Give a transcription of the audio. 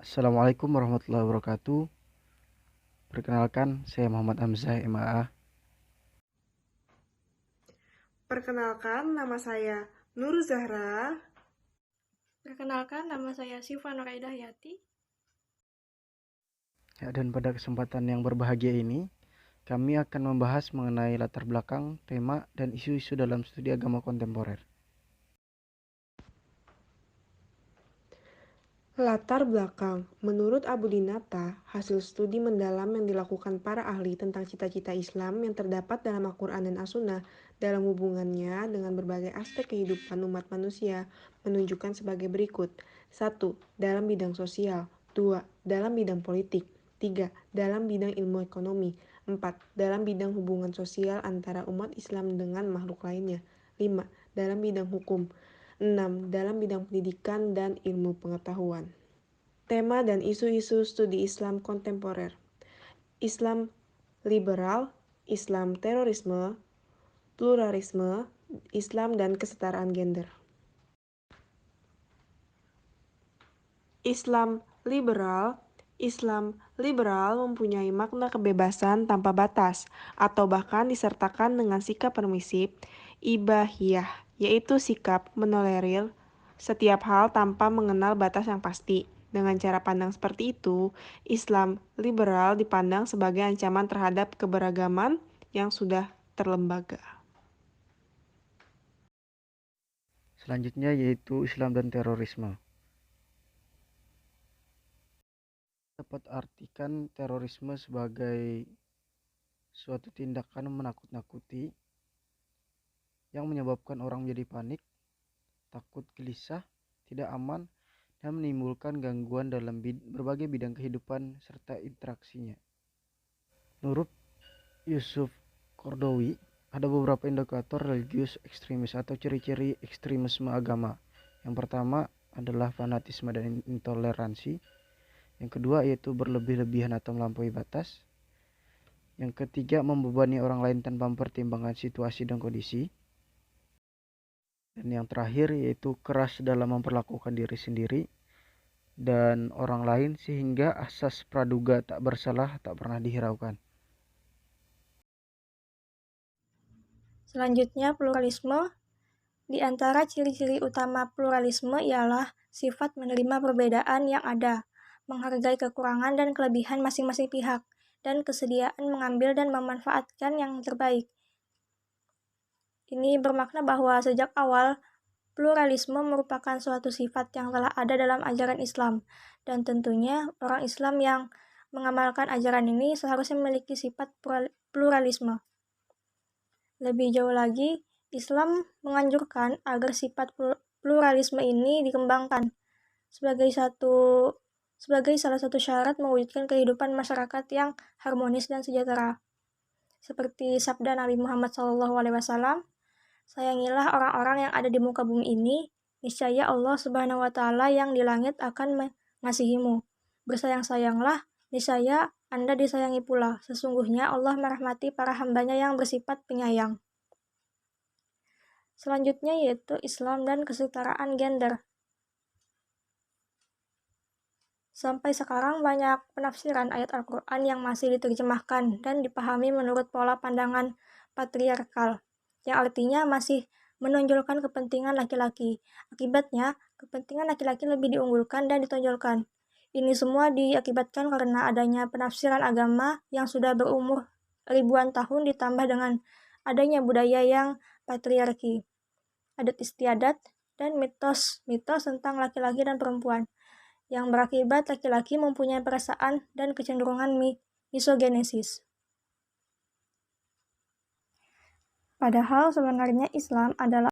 Assalamualaikum warahmatullahi wabarakatuh. Perkenalkan, saya Muhammad Hamzah, MAA. Perkenalkan, nama saya Nur Zahra. Perkenalkan, nama saya Syifa Nuraidah Yati. Ya, dan pada kesempatan yang berbahagia ini, kami akan membahas mengenai latar belakang, tema, dan isu-isu dalam studi agama kontemporer. Latar belakang, menurut Abu Dinata, hasil studi mendalam yang dilakukan para ahli tentang cita-cita Islam yang terdapat dalam Al-Quran dan As-Sunnah dalam hubungannya dengan berbagai aspek kehidupan umat manusia menunjukkan sebagai berikut. 1. Dalam bidang sosial. 2. Dalam bidang politik. 3. Dalam bidang ilmu ekonomi. 4. Dalam bidang hubungan sosial antara umat Islam dengan makhluk lainnya. 5. Dalam bidang hukum. 6. Dalam bidang pendidikan dan ilmu pengetahuan. Tema dan isu-isu studi Islam kontemporer. Islam liberal, Islam terorisme, pluralisme, Islam dan kesetaraan gender. Islam liberal mempunyai makna kebebasan tanpa batas atau bahkan disertakan dengan sikap permisif, ibahiyah, yaitu sikap menolerir setiap hal tanpa mengenal batas yang pasti. Dengan cara pandang seperti itu, Islam liberal dipandang sebagai ancaman terhadap keberagaman yang sudah terlembaga. Selanjutnya yaitu Islam dan terorisme. Dapat artikan terorisme sebagai suatu tindakan menakut-nakuti yang menyebabkan orang menjadi panik, takut, gelisah, tidak aman, dan menimbulkan gangguan dalam berbagai bidang kehidupan serta interaksinya. Menurut Yusuf Kordowi, ada beberapa indikator religius ekstremis atau ciri-ciri ekstremisme agama. Yang pertama adalah fanatisme dan intoleransi. Yang kedua yaitu berlebih-lebihan atau melampaui batas. Yang ketiga membebani orang lain tanpa mempertimbangkan situasi dan kondisi. Dan yang terakhir yaitu keras dalam memperlakukan diri sendiri dan orang lain sehingga asas praduga tak bersalah tak pernah dihiraukan. Selanjutnya, pluralisme. Di antara ciri-ciri utama pluralisme ialah sifat menerima perbedaan yang ada, menghargai kekurangan dan kelebihan masing-masing pihak, dan kesediaan mengambil dan memanfaatkan yang terbaik. Ini bermakna bahwa sejak awal, pluralisme merupakan suatu sifat yang telah ada dalam ajaran Islam, dan tentunya orang Islam yang mengamalkan ajaran ini seharusnya memiliki sifat pluralisme. Lebih jauh lagi, Islam menganjurkan agar sifat pluralisme ini dikembangkan sebagai salah satu syarat mewujudkan kehidupan masyarakat yang harmonis dan sejahtera. Seperti sabda Nabi Muhammad SAW, sayangilah orang-orang yang ada di muka bumi ini, niscaya Allah Subhanahu wa Ta'ala yang di langit akan mengasihimu. Bersayang-sayanglah, niscaya Anda disayangi pula. Sesungguhnya Allah merahmati para hambanya yang bersifat penyayang. Selanjutnya yaitu Islam dan kesetaraan gender. Sampai sekarang banyak penafsiran ayat Al-Quran yang masih diterjemahkan dan dipahami menurut pola pandangan patriarkal, yang artinya masih menonjolkan kepentingan laki-laki. Akibatnya, kepentingan laki-laki lebih diunggulkan dan ditonjolkan. Ini semua diakibatkan karena adanya penafsiran agama yang sudah berumur ribuan tahun ditambah dengan adanya budaya yang patriarki, adat istiadat, dan mitos-mitos tentang laki-laki dan perempuan, yang berakibat laki-laki mempunyai perasaan dan kecenderungan misogenesis. Padahal sebenarnya Islam adalah